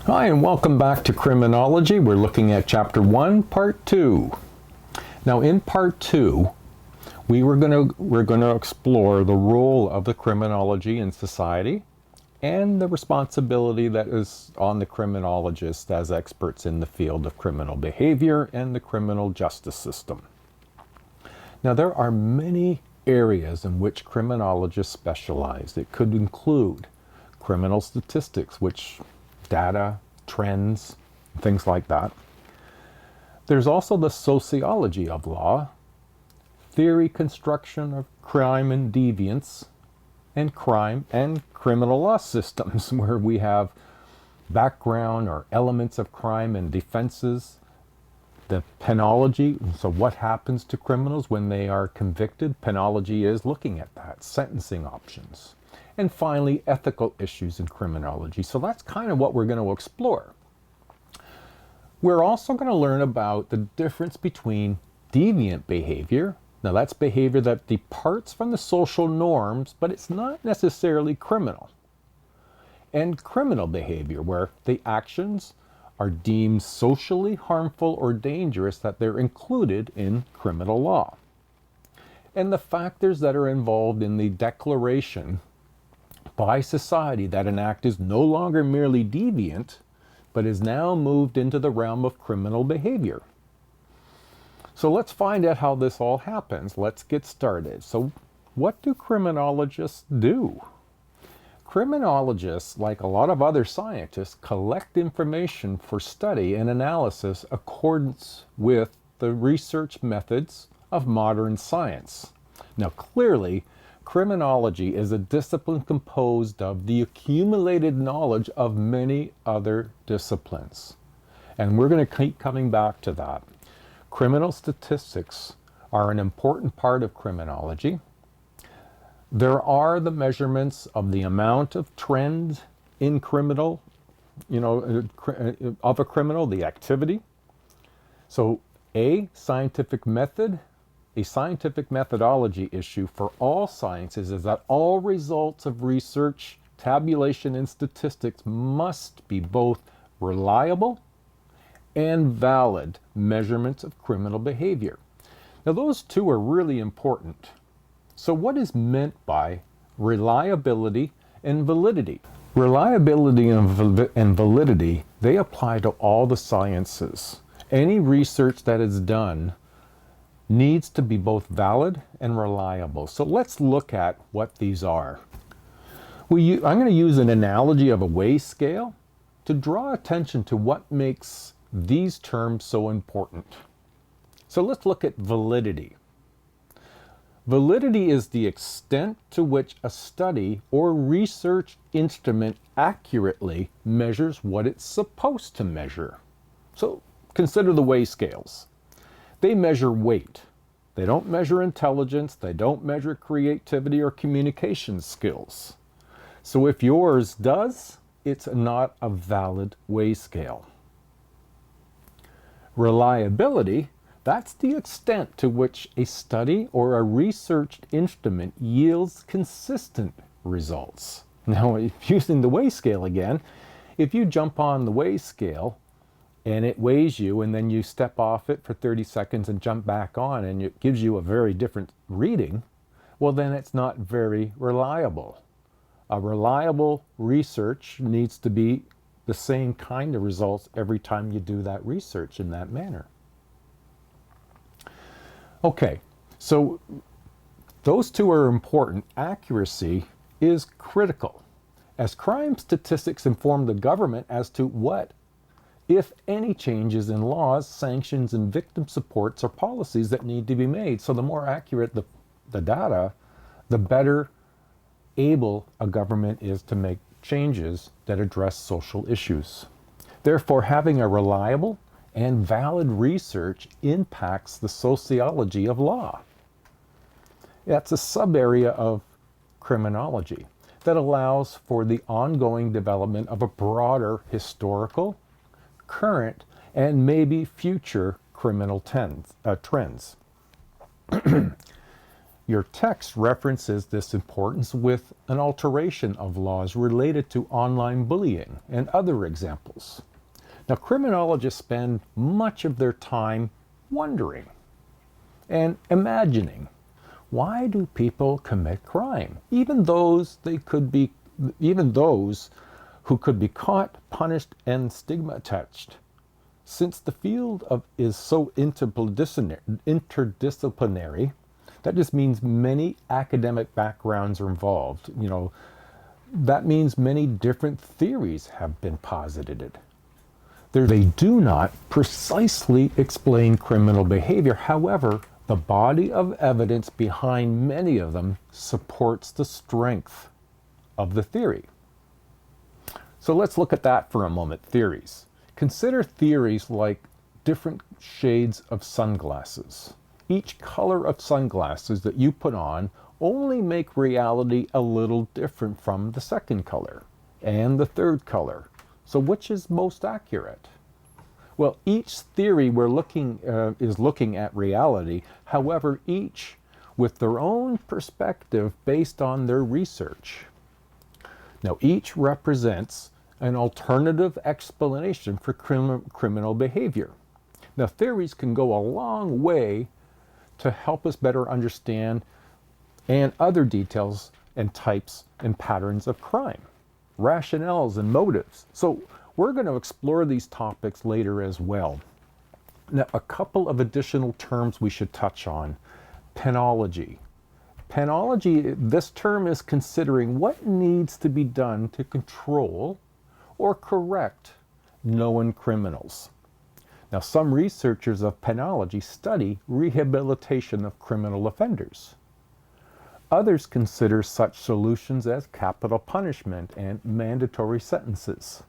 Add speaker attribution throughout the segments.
Speaker 1: Hi, and welcome back to Criminology. We're looking at Chapter 1, Part 2. Now, in Part 2, we're going to explore the role of the criminology in society and the responsibility that is on the criminologists as experts in the field of criminal behavior and the criminal justice system. Now, there are many areas in which criminologists specialize. It could include criminal statistics, which data, trends, things like that. There's also the sociology of law, theory construction of crime and deviance, and crime and criminal law systems, where we have background or elements of crime and defenses, the penology, so what happens to criminals when they are convicted. Penology is looking at that, sentencing options. And finally, ethical issues in criminology. So that's kind of what we're going to explore. We're also going to learn about the difference between deviant behavior. Now, that's behavior that departs from the social norms, but it's not necessarily criminal. And criminal behavior, where the actions are deemed socially harmful or dangerous, that they're included in criminal law. And the factors that are involved in the declaration by society that an act is no longer merely deviant, but is now moved into the realm of criminal behavior. So let's find out how this all happens. Let's get started. So what do criminologists do? Criminologists, like a lot of other scientists, collect information for study and analysis accordance with the research methods of modern science. Now, clearly, criminology is a discipline composed of the accumulated knowledge of many other disciplines. And we're going to keep coming back to that. Criminal statistics are an important part of criminology. There are the measurements of the amount of trend in criminal, of a criminal, the activity. So a scientific methodology issue for all sciences is that all results of research, tabulation, and statistics must be both reliable and valid measurements of criminal behavior. Now, those two are really important. So what is meant by reliability and validity? Reliability and validity, they apply to all the sciences. Any research that is done needs to be both valid and reliable. So let's look at what these are. I'm going to use an analogy of a weigh scale to draw attention to what makes these terms so important. So let's look at validity. Validity is the extent to which a study or research instrument accurately measures what it's supposed to measure. So consider the weigh scales. They measure weight. They don't measure intelligence. They don't measure creativity or communication skills. So if yours does, it's not a valid weigh scale. Reliability, that's the extent to which a study or a researched instrument yields consistent results. Now, using the weigh scale again, if you jump on the weigh scale and it weighs you, and then you step off it for 30 seconds and jump back on, and it gives you a very different reading, well, then it's not very reliable. A reliable research needs to be the same kind of results every time you do that research in that manner. Okay, so those two are important. Accuracy is critical, as crime statistics inform the government as to what, if any, changes in laws, sanctions, and victim supports or policies that need to be made. So the more accurate the data, the better able a government is to make changes that address social issues. Therefore, having a reliable and valid research impacts the sociology of law. That's a sub-area of criminology that allows for the ongoing development of a broader historical, current, and maybe future criminal trends. Your text references this importance with an alteration of laws related to online bullying and other examples. Now, criminologists spend much of their time wondering and imagining, why do people commit crime? Even those who could be caught, punished, and stigmatized. Since the field is so interdisciplinary, that just means many academic backgrounds are involved. That means many different theories have been posited. They do not precisely explain criminal behavior. However, the body of evidence behind many of them supports the strength of the theory. So let's look at that for a moment, theories. Consider theories like different shades of sunglasses. Each color of sunglasses that you put on only make reality a little different from the second color and the third color. So which is most accurate? Well, each theory is looking at reality, however, each with their own perspective based on their research. Now, each represents an alternative explanation for criminal behavior. Now, theories can go a long way to help us better understand and other details and types and patterns of crime, rationales and motives. So we're going to explore these topics later as well. Now, a couple of additional terms we should touch on. Penology. Penology, this term is considering what needs to be done to control or correct known criminals. Now, some researchers of penology study rehabilitation of criminal offenders. Others consider such solutions as capital punishment and mandatory sentences.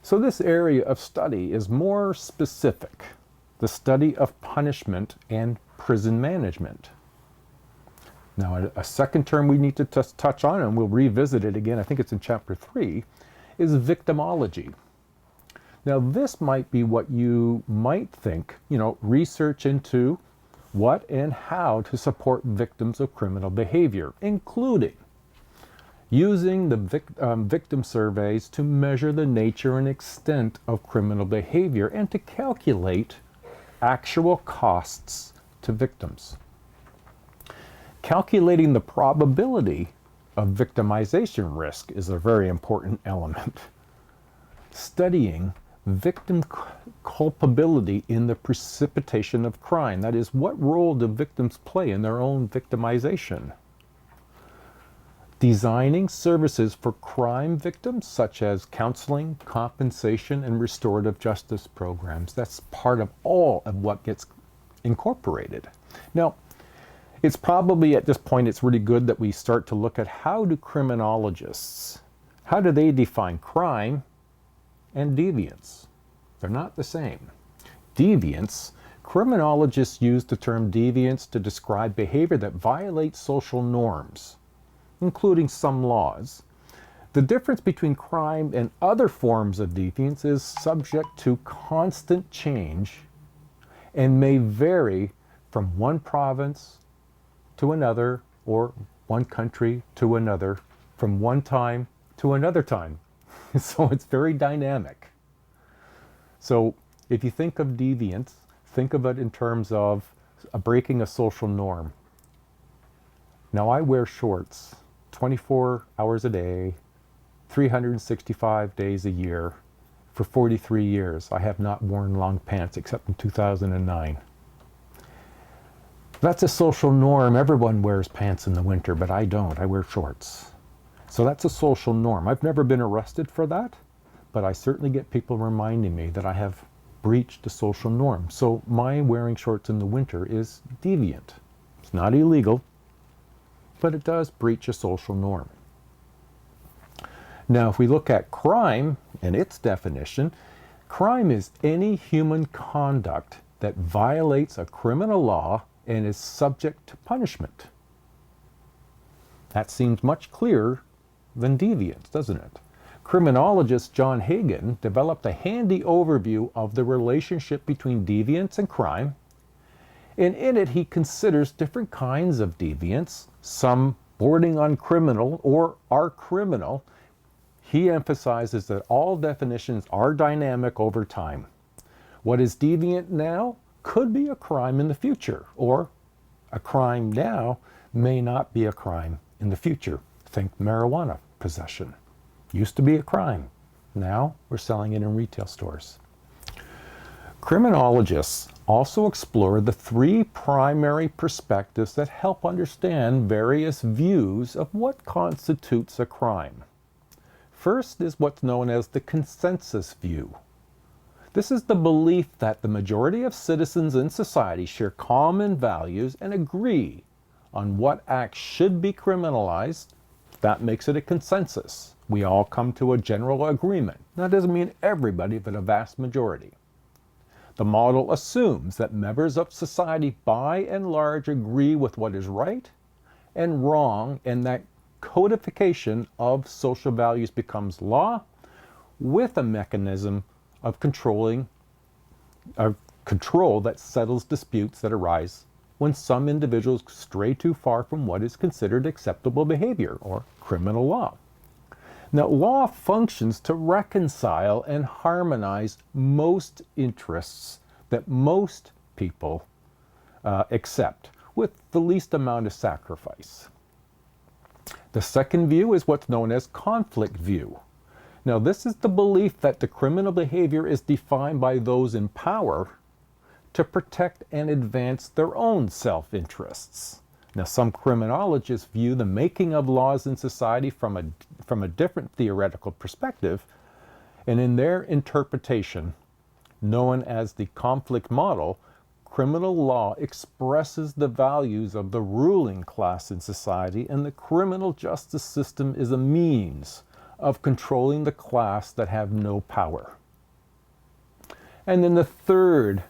Speaker 1: So this area of study is more specific, the study of punishment and prison management. Now, a second term we need to touch on, and we'll revisit it again, I think it's in chapter 3, is victimology. Now, this might be what you might think, research into what and how to support victims of criminal behavior, including using the victim surveys to measure the nature and extent of criminal behavior and to calculate actual costs to victims. Calculating the probability of victimization risk is a very important element. Studying victim culpability in the precipitation of crime, that is, what role do victims play in their own victimization? Designing services for crime victims, such as counseling, compensation, and restorative justice programs. That's part of all of what gets incorporated. Now, it's probably at this point, it's really good that we start to look at how do criminologists, how do they define crime and deviance? They're not the same. Deviance, criminologists use the term deviance to describe behavior that violates social norms, including some laws. The difference between crime and other forms of deviance is subject to constant change and may vary from one province to another or one country to another, from one time to another time. So it's very dynamic. So if you think of deviance, think of it in terms of breaking a social norm. Now, I wear shorts 24 hours a day, 365 days a year. For 43 years, I have not worn long pants except in 2009. That's a social norm. Everyone wears pants in the winter, but I don't. I wear shorts. So that's a social norm. I've never been arrested for that, but I certainly get people reminding me that I have breached a social norm. So my wearing shorts in the winter is deviant. It's not illegal, but it does breach a social norm. Now, if we look at crime and its definition, crime is any human conduct that violates a criminal law and is subject to punishment. That seems much clearer than deviance, doesn't it? Criminologist John Hagen developed a handy overview of the relationship between deviance and crime And in it, he considers different kinds of deviance, some bordering on criminal or are criminal. He emphasizes that all definitions are dynamic over time. What is deviant now could be a crime in the future, or a crime now may not be a crime in the future. Think marijuana possession. Used to be a crime. Now we're selling it in retail stores. Criminologists also explore the three primary perspectives that help understand various views of what constitutes a crime. First is what's known as the consensus view. This is the belief that the majority of citizens in society share common values and agree on what acts should be criminalized. That makes it a consensus. We all come to a general agreement. That doesn't mean everybody, but a vast majority. The model assumes that members of society by and large agree with what is right and wrong, and that codification of social values becomes law with a mechanism of control that settles disputes that arise when some individuals stray too far from what is considered acceptable behavior or criminal law. Now, law functions to reconcile and harmonize most interests that most people accept with the least amount of sacrifice. The second view is what's known as conflict view. Now, this is the belief that the criminal behavior is defined by those in power to protect and advance their own self-interests. Now, some criminologists view the making of laws in society from a different theoretical perspective, and in their interpretation, known as the conflict model, criminal law expresses the values of the ruling class in society, and the criminal justice system is a means of controlling the class that have no power. And then the third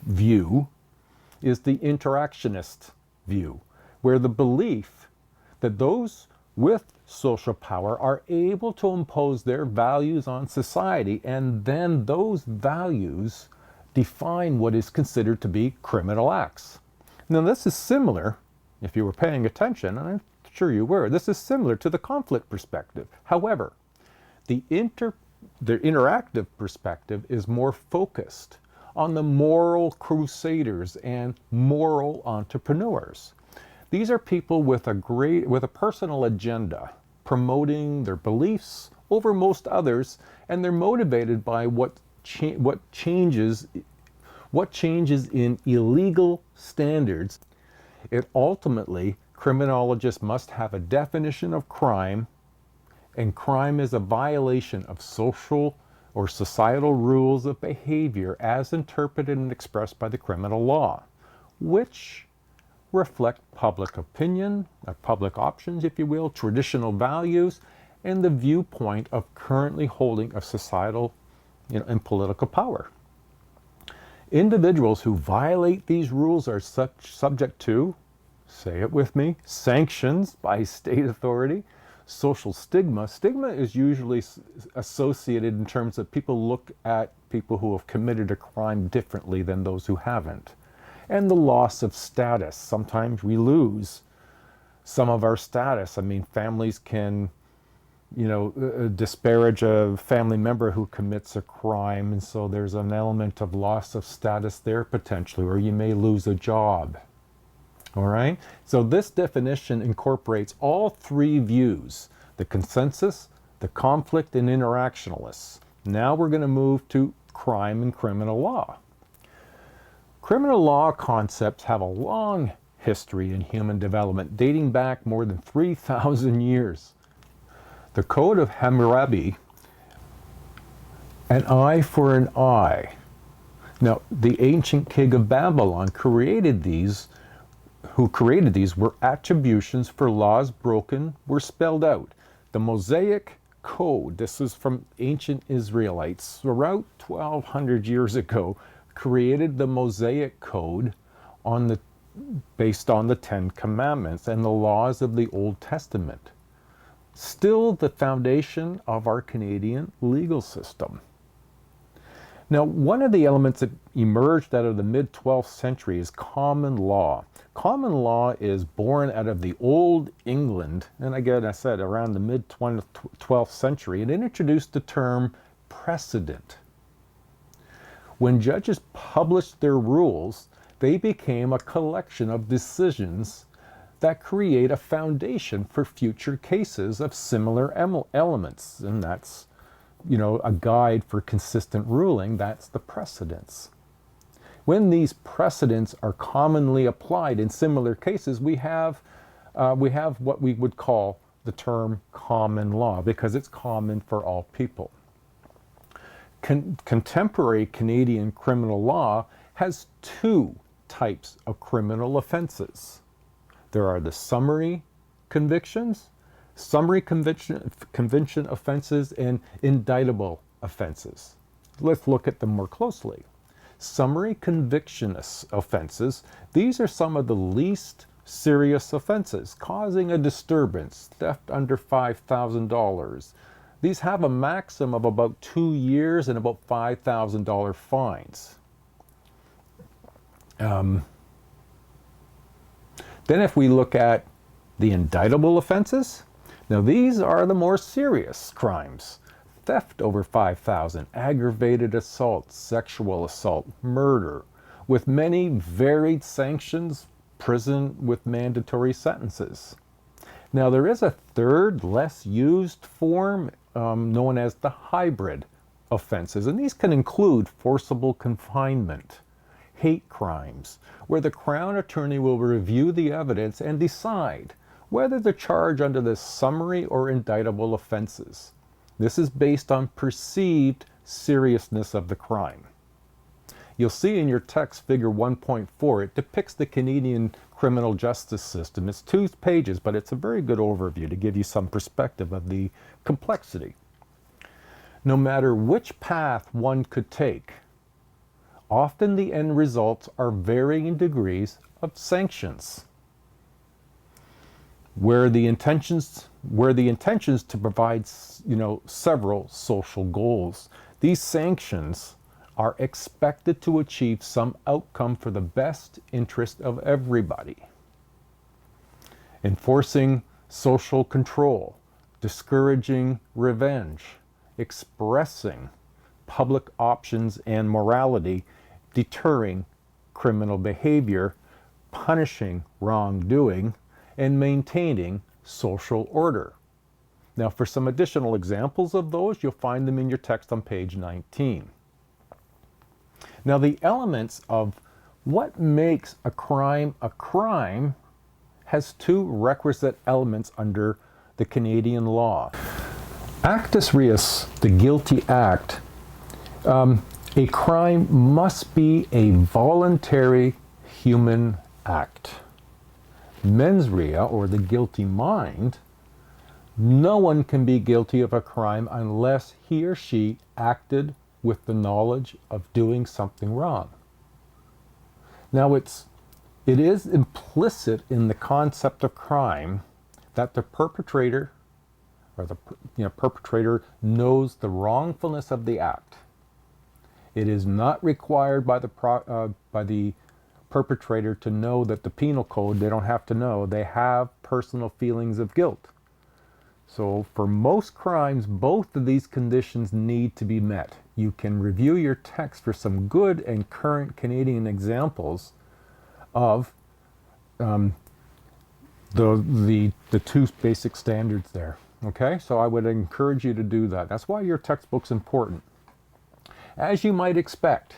Speaker 1: view is the interactionist view, where the belief that those with social power are able to impose their values on society, and then those values define what is considered to be criminal acts. Now, this is similar, if you were paying attention, and I'm sure you were, this is similar to the conflict perspective. However, the interactive perspective is more focused on the moral crusaders and moral entrepreneurs. These are people with a personal agenda, promoting their beliefs over most others, and they're motivated by what changes in illegal standards. Ultimately, criminologists must have a definition of crime, and crime is a violation of social or societal rules of behavior as interpreted and expressed by the criminal law, which reflect public opinion, public options, if you will, traditional values, and the viewpoint of currently holding of societal and political power. Individuals who violate these rules are subject to, say it with me, sanctions by state authority, social stigma. Stigma is usually associated in terms of people look at people who have committed a crime differently than those who haven't. And the loss of status. Sometimes we lose some of our status. I mean, families can, disparage a family member who commits a crime, and so there's an element of loss of status there potentially, or you may lose a job. All right? So this definition incorporates all three views, the consensus, the conflict, and interactionalists. Now we're going to move to crime and criminal law. Criminal law concepts have a long history in human development, dating back more than 3,000 years. The Code of Hammurabi, an eye for an eye. Now, the ancient king of Babylon who created these were attributions for laws broken were spelled out. The Mosaic Code, this is from ancient Israelites, around 1,200 years ago, created the Mosaic Code based on the Ten Commandments and the laws of the Old Testament. Still the foundation of our Canadian legal system. Now, one of the elements that emerged out of the mid-12th century is common law. Common law is born out of the Old England, and again, I said around the mid-12th century, and it introduced the term precedent. When judges published their rules, they became a collection of decisions that create a foundation for future cases of similar elements, and that's, a guide for consistent ruling. That's the precedents. When these precedents are commonly applied in similar cases, we have what we would call the term common law, because it's common for all people. Contemporary Canadian criminal law has two types of criminal offenses. There are the summary conviction offenses, and indictable offenses. Let's look at them more closely. Summary conviction offenses, these are some of the least serious offenses, causing a disturbance, theft under $5,000. These have a maximum of about 2 years and about $5,000 fines. Then if we look at the indictable offenses, now these are the more serious crimes. Theft over $5,000, aggravated assault, sexual assault, murder, with many varied sanctions, prison with mandatory sentences. Now there is a third, less used form known as the hybrid offenses, and these can include forcible confinement, hate crimes, where the Crown Attorney will review the evidence and decide whether to charge under the summary or indictable offenses. This is based on perceived seriousness of the crime. You'll see in your text figure 1.4, it depicts the Canadian criminal justice system. It's 2 pages, but it's a very good overview to give you some perspective of the complexity. No matter which path one could take, often the end results are varying degrees of sanctions. Where the intentions to provide, several social goals. These sanctions are expected to achieve some outcome for the best interest of everybody. Enforcing social control, discouraging revenge, expressing public options and morality, deterring criminal behavior, punishing wrongdoing, and maintaining social order. Now, for some additional examples of those, you'll find them in your text on page 19. Now, the elements of what makes a crime has 2 requisite elements under the Canadian law. Actus reus, the guilty act, a crime must be a voluntary human act. Mens rea, or the guilty mind, no one can be guilty of a crime unless he or she acted with the knowledge of doing something wrong. Now it is implicit in the concept of crime that the perpetrator knows the wrongfulness of the act. It is not required by the perpetrator to know that the penal code, they don't have to know. They have personal feelings of guilt. So for most crimes, both of these conditions need to be met. You can review your text for some good and current Canadian examples of the 2 basic standards there. Okay, so I would encourage you to do that. That's why your textbook's important. As you might expect,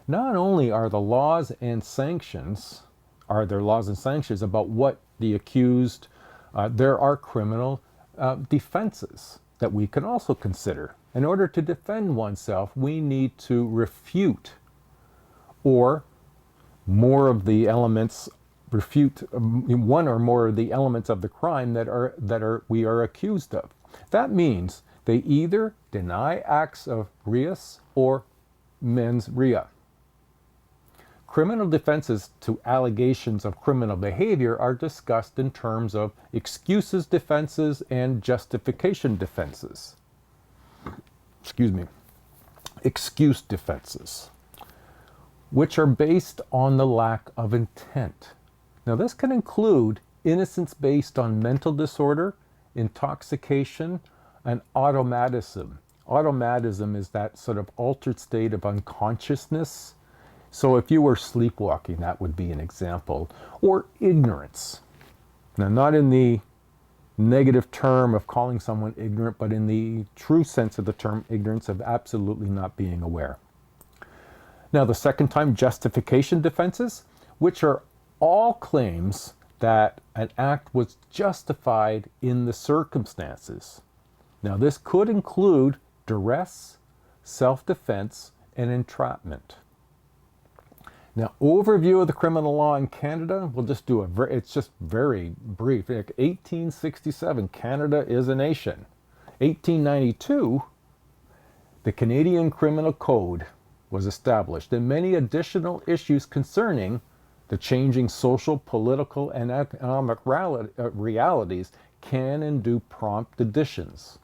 Speaker 1: not only are there laws and sanctions about what the accused, there are criminal defenses that we can also consider. In order to defend oneself, we need to refute one or more of the elements of the crime that we are accused of. That means they either deny acts of reus or mens rea. Criminal defenses to allegations of criminal behavior are discussed in terms of excuses defenses and justification defenses. Excuse me. excuse defenses, which are based on the lack of intent. Now, this can include innocence based on mental disorder, intoxication, and automatism. Automatism is that sort of altered state of unconsciousness. So if you were sleepwalking, that would be an example. Or ignorance. Now, not in the negative term of calling someone ignorant, but in the true sense of the term ignorance, of absolutely not being aware. Now, the second time, justification defenses, which are all claims that an act was justified in the circumstances. Now, this could include duress, self-defense, and entrapment. Now, overview of the criminal law in Canada, we'll just do it's just very brief. 1867, Canada is a nation. 1892, the Canadian Criminal Code was established, and many additional issues concerning the changing social, political, and economic realities can and do prompt additions.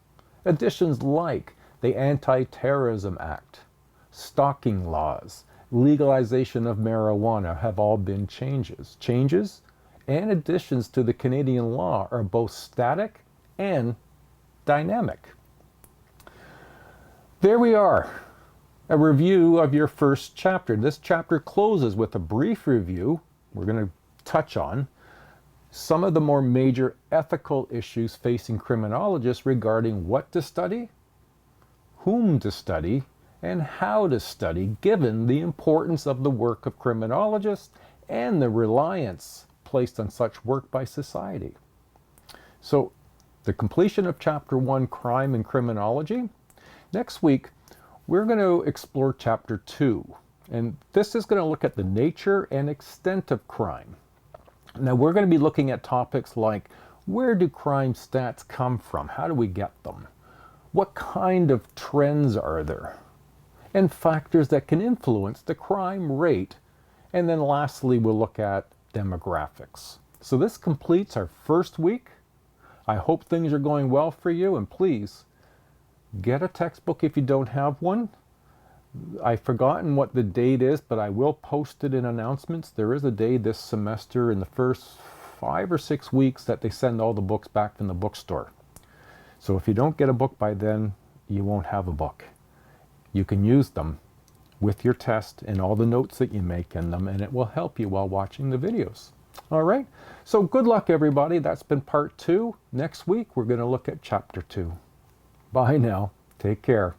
Speaker 1: Additions like the Anti-Terrorism Act, stalking laws, legalization of marijuana have all been changes. Changes and additions to the Canadian law are both static and dynamic. There we are, a review of your first chapter. This chapter closes with a brief review. We're going to touch on some of the more major ethical issues facing criminologists regarding what to study, whom to study, and how to study, given the importance of the work of criminologists and the reliance placed on such work by society. So, the completion of Chapter 1, Crime and Criminology. Next week, we're going to explore Chapter 2, and this is going to look at the nature and extent of crime. Now, we're going to be looking at topics like, where do crime stats come from? How do we get them? What kind of trends are there? And factors that can influence the crime rate. And then lastly, we'll look at demographics. So this completes our first week. I hope things are going well for you, and please get a textbook if you don't have one. I've forgotten what the date is, but I will post it in announcements. There is a day this semester in the first 5 or 6 weeks that they send all the books back from the bookstore. So if you don't get a book by then, you won't have a book. You can use them with your test and all the notes that you make in them, and it will help you while watching the videos. All right, so good luck, everybody. That's been part 2. Next week, we're going to look at Chapter 2. Bye now. Take care.